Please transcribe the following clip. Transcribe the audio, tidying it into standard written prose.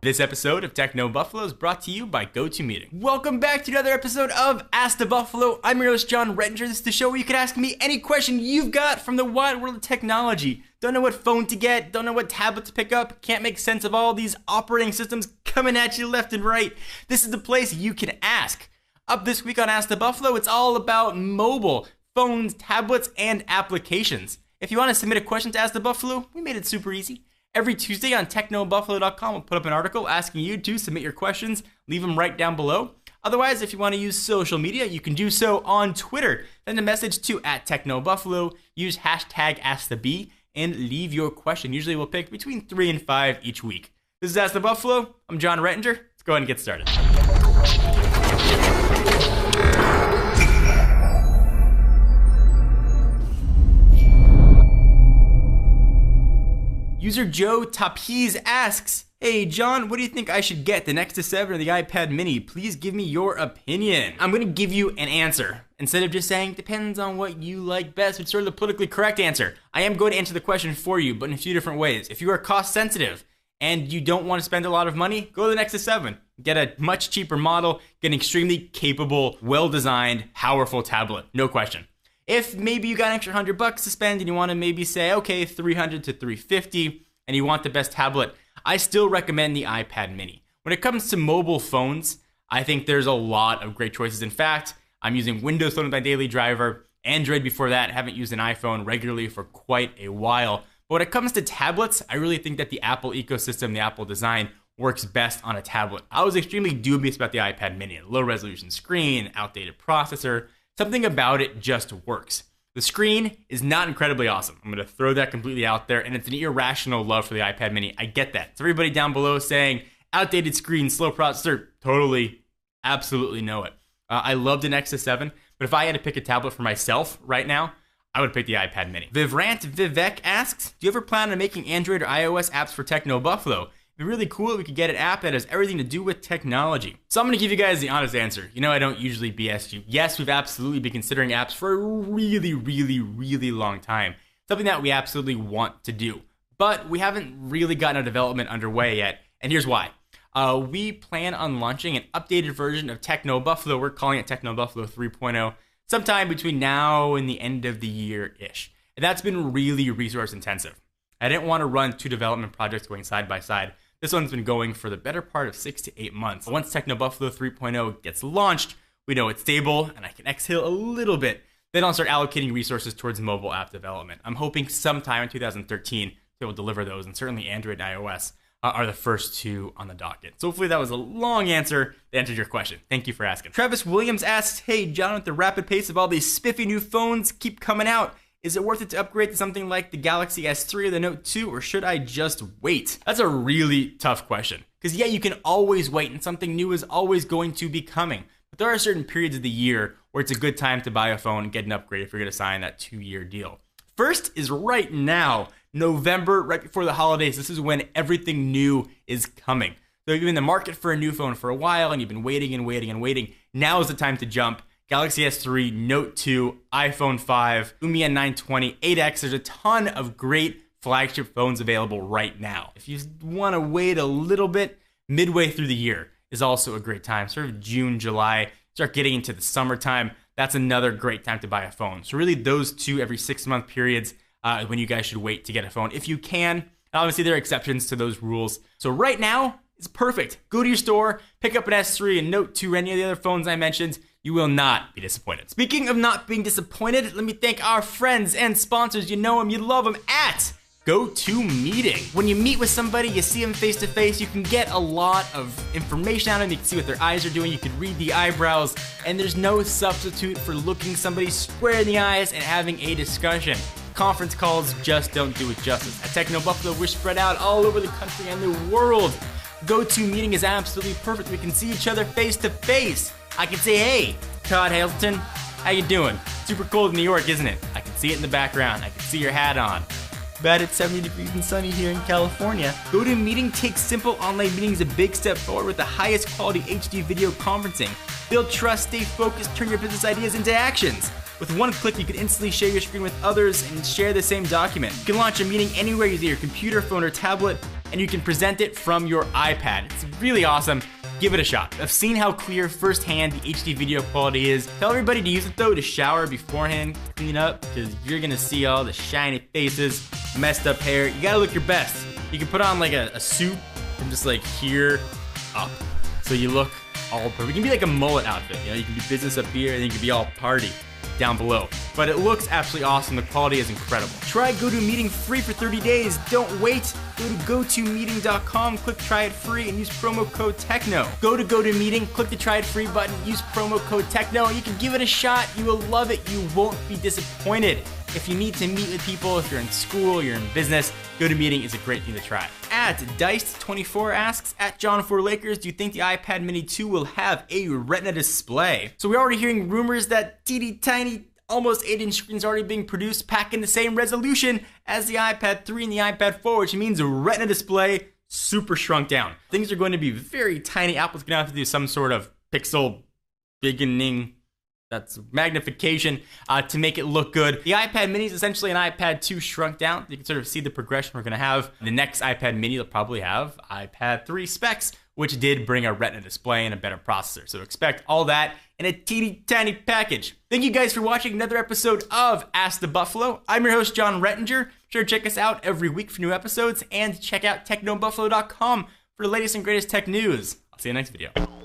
This episode of Techno Buffalo is brought to you by GoToMeeting. Welcome back to another episode of Ask the Buffalo. I'm your host, John Rettinger. This is the show where you can ask me any question you've got from the wide world of technology. Don't know what phone to get, don't know what tablet to pick up, can't make sense of all these operating systems coming at you left and right. This is the place you can ask. Up this week on Ask the Buffalo, it's all about mobile, phones, tablets, and applications. If you want to submit a question to Ask the Buffalo, we made it super easy. Every Tuesday on technobuffalo.com, we'll put up an article asking you to submit your questions. Leave them right down below. Otherwise, if you want to use social media, you can do so on Twitter. Send a message to @technobuffalo, use hashtag AskTheBee, and leave your question. Usually we'll pick between 3 and 5 each week. This is Ask the Buffalo. I'm John Rettinger. Let's go ahead and get started. User Joe Tapiz asks, "Hey John, what do you think I should get, the Nexus 7 or the iPad mini? Please give me your opinion." I'm going to give you an answer. Instead of just saying, depends on what you like best, which is sort of the politically correct answer. I am going to answer the question for you, but in a few different ways. If you are cost sensitive and you don't want to spend a lot of money, go to the Nexus 7. Get a much cheaper model, get an extremely capable, well-designed, powerful tablet. No question. If maybe you got an extra $100 to spend and you want to maybe say, okay, $300 to $350, and you want the best tablet, I still recommend the iPad mini. When it comes to mobile phones, I think there's a lot of great choices. In fact, I'm using Windows Phone as my daily driver. Android before that, haven't used an iPhone regularly for quite a while. But when it comes to tablets, I really think that the Apple ecosystem, the Apple design, works best on a tablet. I was extremely dubious about the iPad mini. Low resolution screen, outdated processor. Something about it just works. The screen is not incredibly awesome. I'm going to throw that completely out there, and it's an irrational love for the iPad mini. I get that. So everybody down below saying, outdated screen, slow processor, totally, absolutely know it. I love the Nexus 7, but if I had to pick a tablet for myself right now, I would pick the iPad mini. Vivrant Vivek asks, do you ever plan on making Android or iOS apps for Techno Buffalo? It'd be really cool if we could get an app that has everything to do with technology. So I'm going to give you guys the honest answer. You know, I don't usually BS you. Yes, we've absolutely been considering apps for a really, really, really long time. Something that we absolutely want to do. But we haven't really gotten a development underway yet. And here's why. We plan on launching an updated version of Techno Buffalo. We're calling it Techno Buffalo 3.0 sometime between now and the end of the year-ish. And that's been really resource intensive. I didn't want to run 2 development projects going side by side. This one's been going for the better part of 6 to 8 months. Once Techno Buffalo 3.0 gets launched, we know it's stable and I can exhale a little bit. Then I'll start allocating resources towards mobile app development. I'm hoping sometime in 2013 to be able to deliver those, and certainly Android and iOS are the first 2 on the docket. So hopefully that was a long answer that answered your question. Thank you for asking. Travis Williams asks, hey John, with the rapid pace of all these spiffy new phones keep coming out, is it worth it to upgrade to something like the Galaxy S3 or the Note 2, or should I just wait? That's a really tough question. Because yeah, you can always wait, and something new is always going to be coming. But there are certain periods of the year where it's a good time to buy a phone and get an upgrade if you're going to sign that 2-year deal. First is right now, November, right before the holidays. This is when everything new is coming. So if you've been in the market for a new phone for a while and you've been waiting and waiting and waiting, now is the time to jump. Galaxy S3, Note 2, iPhone 5, Lumia 920, 8X. There's a ton of great flagship phones available right now. If you want to wait a little bit, midway through the year is also a great time. Sort of June, July, start getting into the summertime. That's another great time to buy a phone. So really those 2 every 6-month periods when you guys should wait to get a phone if you can. Obviously there are exceptions to those rules. So right now, it's perfect. Go to your store, pick up an S3 and Note 2 or any of the other phones I mentioned. You will not be disappointed. Speaking of not being disappointed, let me thank our friends and sponsors. You know them, you love them at GoToMeeting. When you meet with somebody, you see them face to face, you can get a lot of information out of them. You can see what their eyes are doing, you can read the eyebrows, and there's no substitute for looking somebody square in the eyes and having a discussion. Conference calls just don't do it justice. At Techno Buffalo, we're spread out all over the country and the world. GoToMeeting is absolutely perfect. We can see each other face to face. I can say, hey, Todd Hazelton, how you doing? Super cold in New York, isn't it? I can see it in the background. I can see your hat on. But it's 70 degrees and sunny here in California. GoToMeeting takes simple online meetings a big step forward with the highest quality HD video conferencing. Build trust, stay focused, turn your business ideas into actions. With one click, you can instantly share your screen with others and share the same document. You can launch a meeting anywhere using your computer, phone, or tablet, and you can present it from your iPad. It's really awesome. Give it a shot. I've seen how clear firsthand the HD video quality is. Tell everybody to use it though to shower beforehand, clean up, because you're gonna see all the shiny faces, messed up hair. You gotta look your best. You can put on like a suit from just like here up. So you look all perfect. You can be like a mullet outfit, you know, you can be business up here and then you can be all party down below. But it looks absolutely awesome. The quality is incredible. Try GoToMeeting free for 30 days. Don't wait. Go to GoToMeeting.com, click try it free, and use promo code TECHNO. Go to GoToMeeting, click the try it free button, use promo code TECHNO, and you can give it a shot. You will love it. You won't be disappointed. If you need to meet with people, if you're in school, you're in business, GoToMeeting is a great thing to try. At Diced24 asks, at John4Lakers, do you think the iPad Mini 2 will have a Retina display? So we're already hearing rumors that teeny tiny, almost 8-inch screens already being produced, packing the same resolution as the iPad 3 and the iPad 4, which means a Retina display super shrunk down. Things are going to be very tiny. Apple's gonna have to do some sort of pixel beginning, that's magnification, to make it look good. The iPad Mini is essentially an iPad 2 shrunk down. You can sort of see the progression we're gonna have. The next iPad Mini will probably have iPad 3 specs, which did bring a Retina display and a better processor. So expect all that in a teeny tiny package. Thank you guys for watching another episode of Ask the Buffalo. I'm your host, John Rettinger. Sure to check us out every week for new episodes and check out technobuffalo.com for the latest and greatest tech news. I'll see you in the next video.